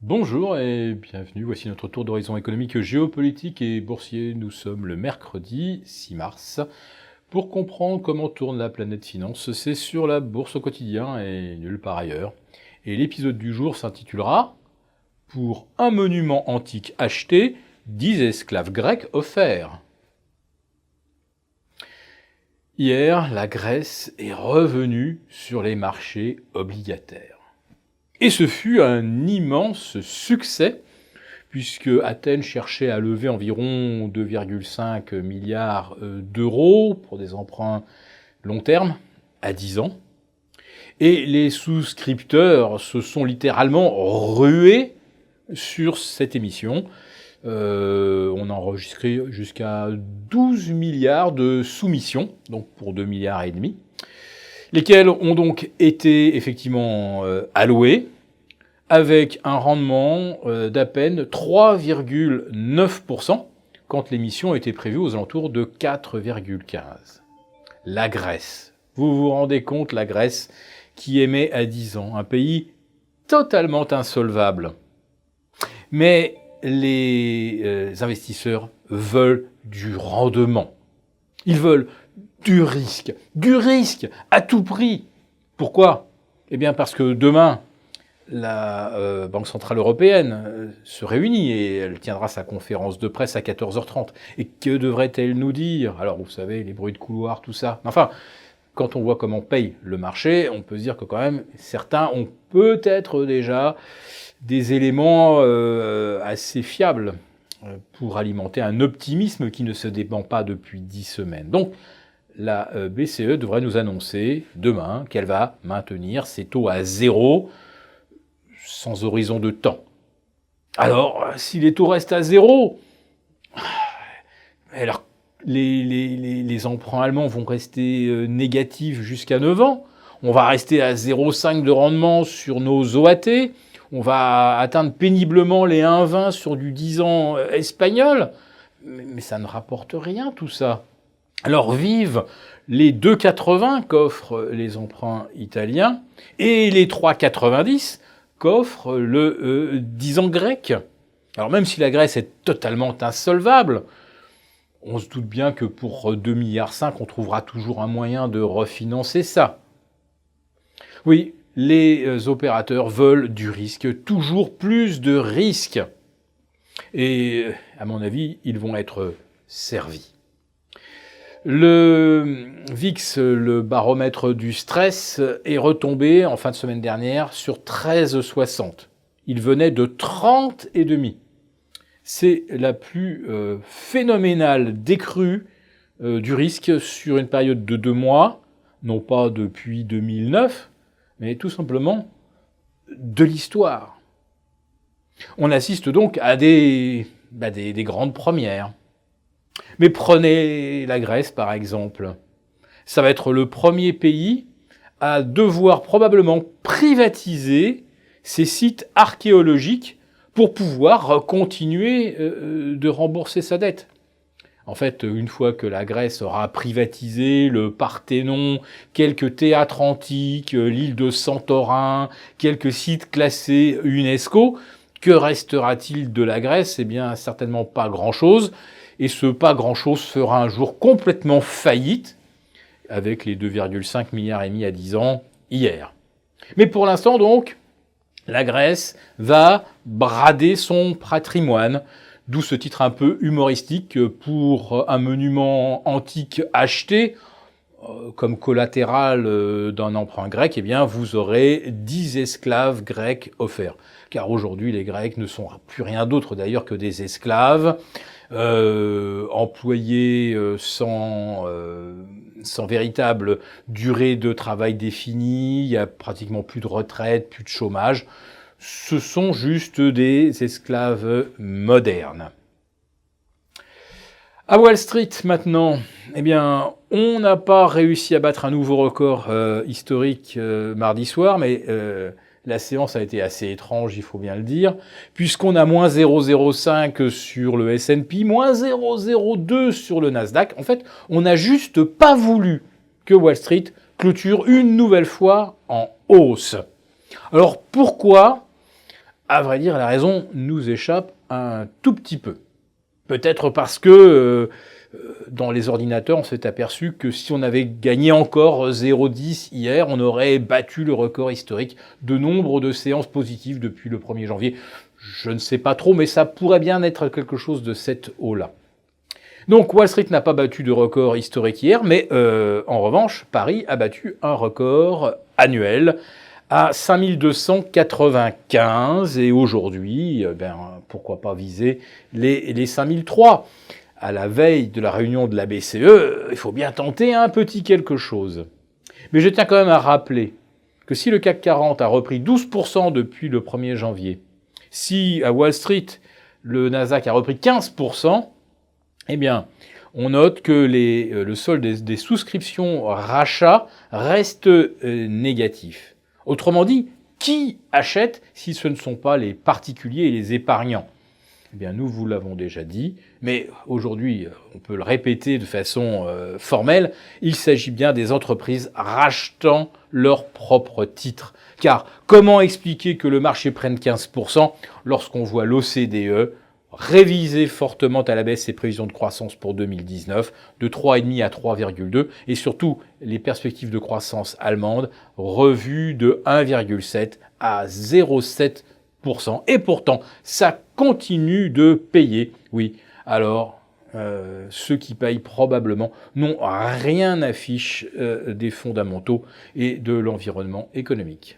Bonjour et bienvenue, voici notre tour d'horizon économique, géopolitique et boursier. Nous sommes le mercredi 6 mars. Pour comprendre comment tourne la planète finance, c'est sur la bourse au quotidien et nulle part ailleurs. Et l'épisode du jour s'intitulera « Pour un monument antique acheté, 10 esclaves grecs offerts ». Hier, la Grèce est revenue sur les marchés obligataires. Et ce fut un immense succès, puisque Athènes cherchait à lever environ 2,5 milliards d'euros pour des emprunts long terme, à 10 ans. Et les souscripteurs se sont littéralement rués sur cette émission. On a enregistré jusqu'à 12 milliards de soumissions, donc pour 2 milliards et demi, lesquels ont donc été effectivement alloués, avec un rendement d'à peine 3,9%, quand l'émission était prévue aux alentours de 4,15%. La Grèce. Vous vous rendez compte, la Grèce qui émet à 10 ans, un pays totalement insolvable. Mais les investisseurs veulent du rendement. Ils veulent du risque à tout prix. Pourquoi ? Eh bien parce que demain, la Banque Centrale Européenne se réunit et elle tiendra sa conférence de presse à 14h30. Et que devrait-elle nous dire ? Alors, vous savez, les bruits de couloir, tout ça. Enfin, quand on voit comment paye le marché, on peut se dire que quand même, certains ont peut-être déjà des éléments assez fiables pour alimenter un optimisme qui ne se dément pas depuis 10 semaines. Donc, la BCE devrait nous annoncer demain qu'elle va maintenir ses taux à zéro, sans horizon de temps. Alors, si les taux restent à zéro, alors les emprunts allemands vont rester négatifs jusqu'à 9 ans, on va rester à 0,5 de rendement sur nos OAT, on va atteindre péniblement les 1,20 sur du 10 ans espagnol, mais ça ne rapporte rien tout ça. Alors vive les 2,80 qu'offrent les emprunts italiens et les 3,90 qu'offre le 10 ans grec. Alors même si la Grèce est totalement insolvable, on se doute bien que pour 2,5 milliards, on trouvera toujours un moyen de refinancer ça. Oui, les opérateurs veulent du risque, toujours plus de risques. Et à mon avis, ils vont être servis. Le VIX, le baromètre du stress, est retombé en fin de semaine dernière sur 13,60. Il venait de 30,5. C'est la plus phénoménale décrue du risque sur une période de 2 mois, non pas depuis 2009, mais tout simplement de l'histoire. On assiste donc à des grandes premières. Mais prenez la Grèce, par exemple. Ça va être le premier pays à devoir probablement privatiser ses sites archéologiques pour pouvoir continuer de rembourser sa dette. En fait, une fois que la Grèce aura privatisé le Parthénon, quelques théâtres antiques, l'île de Santorin, quelques sites classés UNESCO, que restera-t-il de la Grèce ? Eh bien, certainement pas grand-chose. Et ce pas grand-chose fera un jour complètement faillite, avec les 2,5 milliards émis à 10 ans hier. Mais pour l'instant, donc, la Grèce va brader son patrimoine, d'où ce titre un peu humoristique pour un monument antique acheté, comme collatéral d'un emprunt grec, eh bien, vous aurez 10 esclaves grecs offerts. Car aujourd'hui, les Grecs ne sont plus rien d'autre d'ailleurs que des esclaves, employés sans véritable durée de travail définie, il y a pratiquement plus de retraite, plus de chômage. Ce sont juste des esclaves modernes. À Wall Street maintenant, eh bien, on n'a pas réussi à battre un nouveau record historique mardi soir, mais la séance a été assez étrange, il faut bien le dire, puisqu'on a moins 0,05 sur le S&P, moins 0,02 sur le Nasdaq. En fait, on n'a juste pas voulu que Wall Street clôture une nouvelle fois en hausse. Alors pourquoi ? À vrai dire, la raison nous échappe un tout petit peu. Peut-être parce que dans les ordinateurs, on s'est aperçu que si on avait gagné encore 0,10 hier, on aurait battu le record historique de nombre de séances positives depuis le 1er janvier. Je ne sais pas trop, mais ça pourrait bien être quelque chose de cette eau-là. Donc Wall Street n'a pas battu de record historique hier, mais en revanche, Paris a battu un record annuel à 5295 et aujourd'hui, pourquoi pas viser les 5003. À la veille de la réunion de la BCE, il faut bien tenter un petit quelque chose. Mais je tiens quand même à rappeler que si le CAC 40 a repris 12% depuis le 1er janvier, si à Wall Street, le Nasdaq a repris 15%, eh bien, on note que le solde des souscriptions rachats reste négatif. Autrement dit, qui achète si ce ne sont pas les particuliers et les épargnants ? Eh bien, nous vous l'avons déjà dit, mais aujourd'hui, on peut le répéter de façon formelle, il s'agit bien des entreprises rachetant leurs propres titres. Car comment expliquer que le marché prenne 15% lorsqu'on voit l'OCDE réviser fortement à la baisse ses prévisions de croissance pour 2019, de 3,5 à 3,2, et surtout les perspectives de croissance allemandes revues de 1,7 à 0,7%. Et pourtant, ça continue de payer. Oui, alors ceux qui payent probablement n'ont rien à fiche des fondamentaux et de l'environnement économique.